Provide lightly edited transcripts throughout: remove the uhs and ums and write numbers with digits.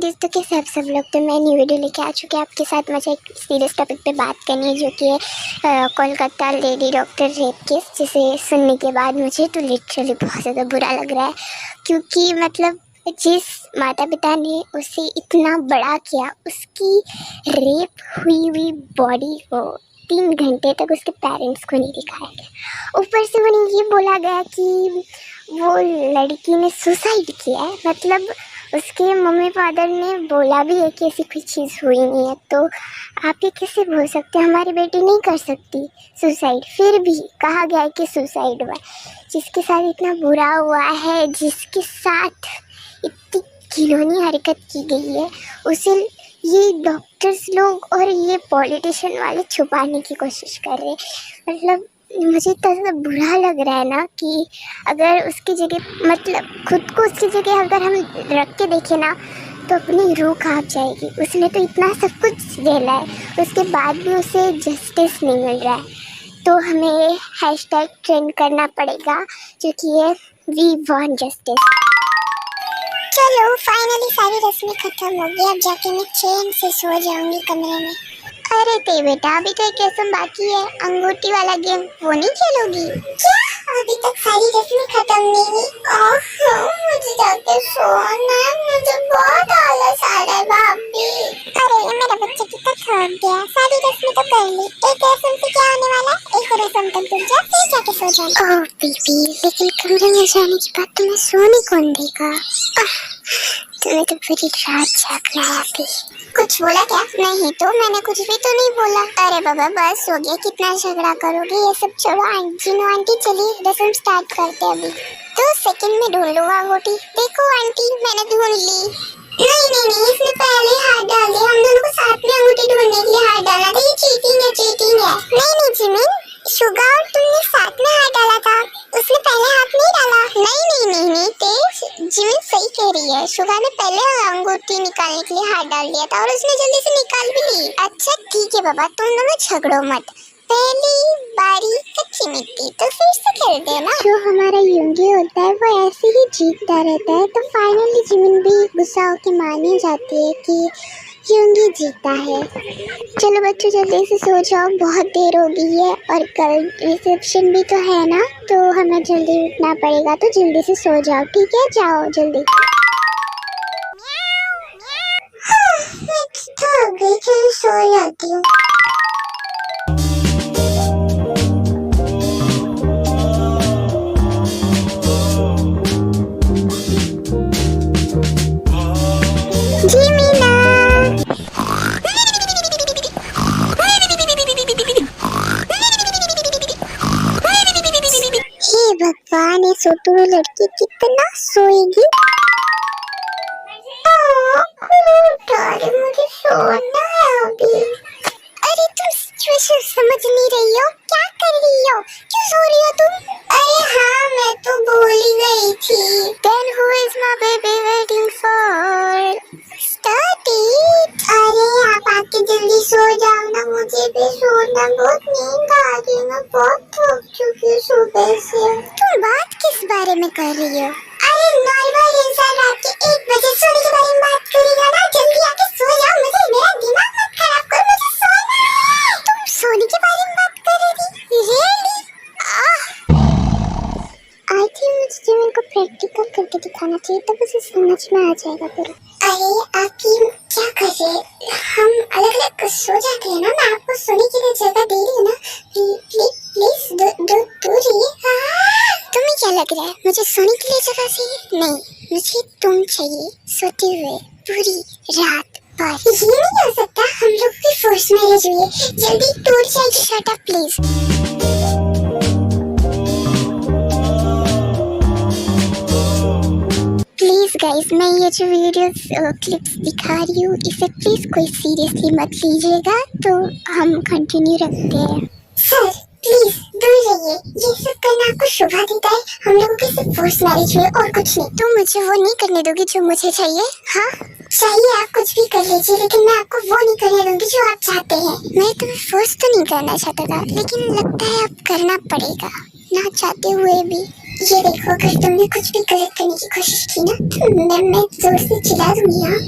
Guys, तो कैसे आप सब लोग। तो मैं न्यू वीडियो लेके आ चुकी हूँ आपके साथ। मुझे एक सीरियस टॉपिक पे बात करनी है, जो कि है Kolkata lady doctor rape case, जिसे सुनने के बाद मुझे तो लिटरली बहुत ज़्यादा बुरा लग रहा है। क्योंकि मतलब जिस माता पिता ने उसे इतना बड़ा किया, उसकी रेप हुई बॉडी को 3 घंटे तक उसके पेरेंट्स को नहीं दिखाया गया। ऊपर से उन्हें ये बोला गया कि वो लड़की ने सुसाइड किया है। मतलब उसके मम्मी फादर ने बोला भी है कि ऐसी कोई चीज़ हुई नहीं है। तो आप ये कैसे बोल सकते हैं हमारी बेटी नहीं कर सकती सुसाइड? फिर भी कहा गया है कि सुसाइड हुआ। जिसके साथ इतना बुरा हुआ है, जिसके साथ इतनी घिनौनी हरकत की गई है, उसे ये डॉक्टर्स लोग और ये पॉलिटिशियन वाले छुपाने की कोशिश कर रहे हैं। मतलब मुझे इतना बुरा लग रहा है ना कि अगर उसकी जगह, मतलब खुद को उसकी जगह अगर हम रख के देखें ना, तो अपनी रूह कांप जाएगी। उसने तो इतना सब कुछ झेला है, उसके बाद भी उसे जस्टिस नहीं मिल रहा है। तो हमें हैशटैग ट्रेंड करना पड़ेगा, जो कि है वी वांट जस्टिस। चलो फाइनली सारी रस्में खत्म हो गई। अब जाके मैं चैन से सो जाऊंगी कमरे में। अरे ते बेटा, अभी तो एक रस्म बाकी है, अंगूठी वाला गेम, वो नहीं खेलोगी क्या? अभी तक सारी रस्में खत्म नहीं हुई। मुझे जाके सोना है, मुझे बहुत आलस आ रहा है भाभी। अरे मेरा बच्चा कितना थक गया, सारी रस्में तो कर ली, एक रस्म से क्या होने वाला है? एक रस्म तक तुम जा, फिर जाके सो जाना। ओह बेबी, लेकिन कमरे में जाने के बाद तुम्हें सोने कौन देगा? तुम्हें तो पूरी रात जागना है अभी। कुछ बोला क्या? नहीं तो मैंने कुछ भी तो नहीं बोला। अरे बाबा बस हो गया, कितना झगड़ा करोगे? ये सब छोड़ो आंटी। नो आंटी, चलिए रस्म स्टार्ट करते हैं अभी। 2 सेकंड में ढूंढ लूँगा अंगूठी। देखो आंटी, मैंने ढूंढ ली। नहीं, इसने पहले हाथ डाल दिया। हम दोनों को साथ में अंगूठी ढूंढने के लिए हाथ डाला था। ये चीटिंग है। नहीं जिमिन, शुगा और तुमने साथ में हाथ डाला था, उसने पहले हाथ नहीं डाला। नहीं तेज, जिमिन सही कह रही है। शुगा ने पहले अंगूठी निकालने के लिए हाथ डाल दिया था और उसने जल्दी से निकाल भी ली। अच्छा ठीक है बाबा, तुम दोनों झगड़ो मत। पहली बारी कच्ची मिट्टी, तो फिर से खेलते हैं ना। जो हमारा युंगी होता है वो ऐसे ही जीतता रहता है। तो फाइनली जिमिन भी गुस्सा होकर मान ही जाती है कि युंगी जीता है। चलो बच्चों जल्दी से सो जाओ, बहुत देर हो गई है और कल रिसेप्शन भी तो है ना, तो हमें जल्दी उठना पड़ेगा। तो जल्दी से सो जाओ, ठीक है? जाओ जल्दी। थक गई, चलो सो जाती हूँ। भगवान, ये सोतुरो लड़की कितना सोएगी। मुझे सोना है अभी। अरे तुम सिचुएशन समझ नहीं रही हो, क्या कर रही हो? क्यों सो रही हो तुम? अरे हाँ, मैं तो भूल ही गई थी। Then who is my baby waiting for? Start it. अरे आप आके जल्दी सो जाओ ना, मुझे भी सोना, बहुत नींद आ रही है, मैं बहुत थक चुकी हूँ सुबह से। तुम बात किस बारे में कर रही हो? अरे नॉर्मल इंसान रात के 1 बजे सोने के बारे में बात करेगा ना। जल्दी आके सो जाओ, मुझे मेरा दिमाग मत खराब करो, मुझे सोना है। तुम सोने के बारे में बात कर रही थी? रियली? आई थिंक मुझे जिमिन को प्रैक्टिकल करके दिखाना चाहिए, तब उसे समझ में आ जाएगा पूरा। अरे आपकी क्या कर रहे हैं? हम अलग अलग सो जाते हैं ना, मैं आपको सोने के लिए जगह दे रही हूँ ना। प्लीज दूर रहिए। तुम्हें क्या लग रहा है मुझे सोने के लिए जगह चाहिए? नहीं, मुझे तुम चाहिए सोते हुए पूरी रात भर। ये नहीं हो सकता, हम लोग की फोर्स मैरिज हुई है। जल्दी टूट जाएगी, shut up please. Please guys, मैं ये जो वीडियोस क्लिप्स दिखा रही हूँ, इसे प्लीज़ कोई सीरियसली मत लीजिएगा। तो हम कंटिन्यू रखते हैं। सर प्लीज दूर रहिए, ये सब करना आपको शोभा देता है? हम लोगों की सिर्फ फोर्स मैरिज हुई और कुछ नहीं। तुम मुझे वो नहीं करने दोगी जो मुझे चाहिए? हाँ चाहिए, आप कुछ भी कर लीजिए, लेकिन मैं आपको वो नहीं करने दूंगी जो आप चाहते हैं। मैं तुम्हें फोर्स तो नहीं करना चाहता था, लेकिन लगता है अब करना पड़ेगा, ना चाहते हुए भी। ये देखो, अगर तुमने कुछ भी गलत करने की कोशिश की ना तो मैं जोर से चिल्ला दूंगी। हाँ,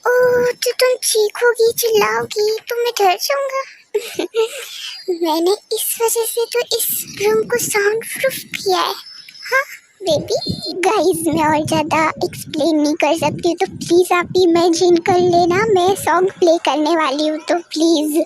ओह, तो तुम चीखोगी चिल्लाओगी तो मैं डर जाऊंगा। मैंने इस वजह से तो इस रूम को साउंड प्रूफ किया है। हाँ बेबी, गाइस मैं और ज़्यादा एक्सप्लेन नहीं कर सकती, तो प्लीज़ आप इमेजिन कर लेना मैं सॉन्ग प्ले करने वाली हूँ, तो प्लीज़।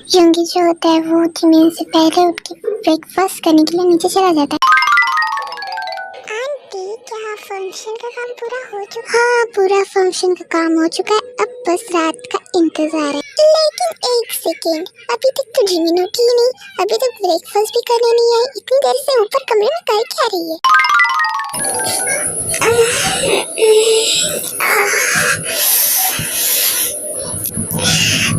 यंगी जो होता है वो जमीन से पहले उठ के ब्रेकफास्ट करने के लिए नीचे चला जाता है। आंटी, क्या फंक्शन का काम पूरा हो चुका? हाँ, पूरा फंक्शन का काम हो चुका है, अब बस रात का इंतजार है। लेकिन एक सेकेंड, अभी तक तो जमीन उठी ही नहीं, अभी तक ब्रेकफास्ट भी करने नहीं आई, इतनी देर से ऊपर कमरे में कर क्या रही है?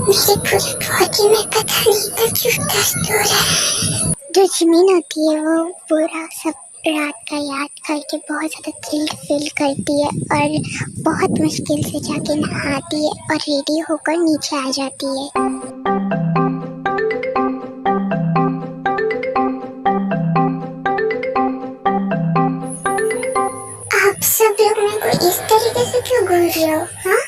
मेरे पूरे बॉडी में पता नहीं था क्यों दर्द हो रहा है। जो जमीन होती है वो पूरा सब रात का याद करके बहुत ज़्यादा गिल्ट फील करती है और बहुत मुश्किल से जाके नहाती है और रेडी होकर नीचे आ जाती है। आप सब लोग मेरे को इस तरीके से क्यों घूर रहे हो? हाँ?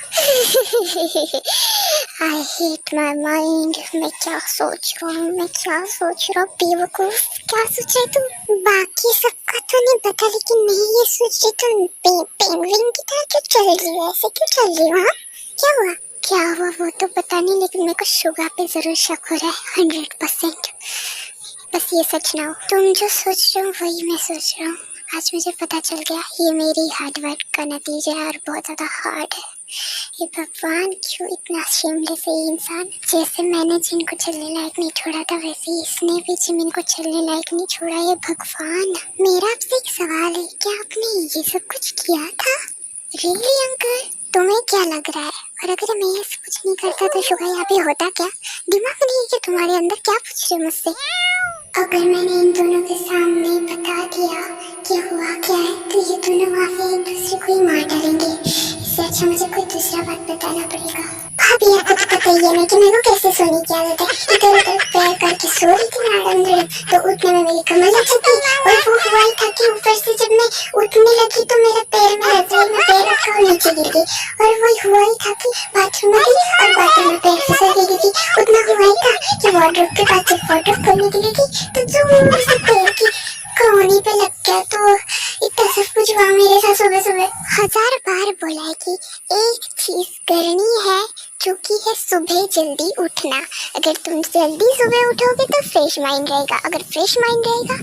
I hate my mind. मैं क्या सोच रहा हूँ बेवकूफ, क्या सोच रही तुम? बाकी सबका तो नहीं पता, लेकिन मैं ये सोच रही तुम पेंगुइन की तरह क्यों चल रही हो, ऐसे क्यों चल रही हो? हाँ, क्या हुआ वो तो पता नहीं, लेकिन मेरे को शुगा पे जरूर शक हो रहा है 100%। बस ये सच ना हो, तुम जो सोच रहे हो वही मैं सोच रहा हूँ। आज मुझे पता चल गया ये मेरी हार्डवर्क का नतीजा है और बहुत ज़्यादा हार्ड है। ये भगवान, क्यों इतना शेमलेस है ये इंसान? जैसे मैंने जिनको चलने लायक नहीं छोड़ा था, वैसे इसने भी जिमिन को चलने लायक नहीं छोड़ा। ये भगवान, मेरा आपसे एक सवाल है, क्या आपने ये सब कुछ किया था? रियली अंकल, तुम्हें क्या लग रहा है? और अगर मैं ये सब कुछ नहीं करता तो शुगा यहाँ पे होता क्या? दिमाग नहीं है क्या तुम्हारे अंदर? क्या पूछ रहे मुझसे? अगर मैंने इन दोनों के सामने बता दिया कि हुआ क्या है, तो ये दोनों वहाँ पे एक दूसरे को ही मार डालेंगे। इससे अच्छा मुझे कोई दूसरा बात बताना पड़ेगा। भाभी, आपको तो पता ही है ना कि मेरे को कैसे सोने की आदत है। इधर उधर पैर करके सो रही थी मैडम, तो उठने में मेरी कमर लग गई और वो हुआ ही था कि ऊपर से जब मैं उठने लगी तो मेरा पैर में रजाई में पैर रखा और नीचे गिर गई, और वही हुआ ही था कि बाथरूम में गई और बाथरूम में पैर फिसल गई थी। उतना हुआ ही था कि वार्डरोब के पास जब वार्डरोब खोलने के लिए गई तो जोर से पैर की कोहनी पे लग गया। तो इतना सब कुछ हुआ मेरे साथ सुबह सुबह। 1000 बार बोला है कि एक चीज करनी है, जो कि है सुबह जल्दी उठना। अगर तुम जल्दी सुबह उठोगे तो फ्रेश माइंड रहेगा, अगर फ्रेश माइंड रहेगा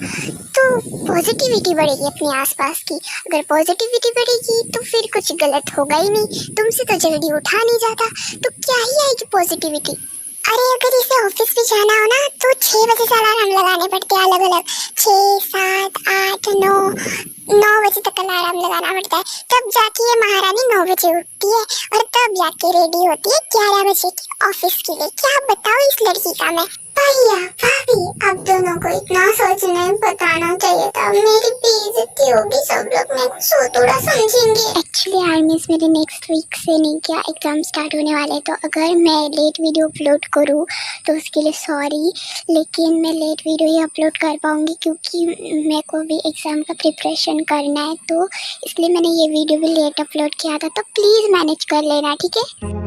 तो पॉजिटिविटी बढ़ेगी अपने आसपास की, अगर पॉजिटिविटी बढ़ेगी तो फिर कुछ गलत होगा ही नहीं। तुमसे तो जल्दी उठा नहीं जाता तो क्या ही आएगी पॉजिटिविटी? अरे अगर इसे ऑफिस भी जाना हो ना तो 6 बजे से अलार्म लगाने पड़ते हैं, अलग अलग 6, 7, 8, 9 बजे तक अलार्म लगाना पड़ता है, तब जाके ये महारानी 9 बजे उठती है और तब जाके रेडी होती है 11 बजे की ऑफिस के लिए। क्या बताओ इस लड़की का मैं। भैया भाभी, अब दोनों को इतना सोचना बताना चाहिए था, मेरी बेइज्जती होगी, सब लोग मेरे को सो थोड़ा समझेंगे। एक्चुअली आर्मीज मेरे नेक्स्ट वीक से नहीं, क्या एग्जाम स्टार्ट होने वाले, तो अगर मैं लेट वीडियो अपलोड करूँ तो उसके लिए सॉरी, लेकिन मैं लेट वीडियो ही अपलोड कर पाऊँगी क्योंकि मेरे को भी एग्ज़ाम का प्रिपरेशन करना है, तो इसलिए मैंने ये वीडियो भी लेट अपलोड किया था, तो प्लीज़ मैनेज कर लेना, ठीक है?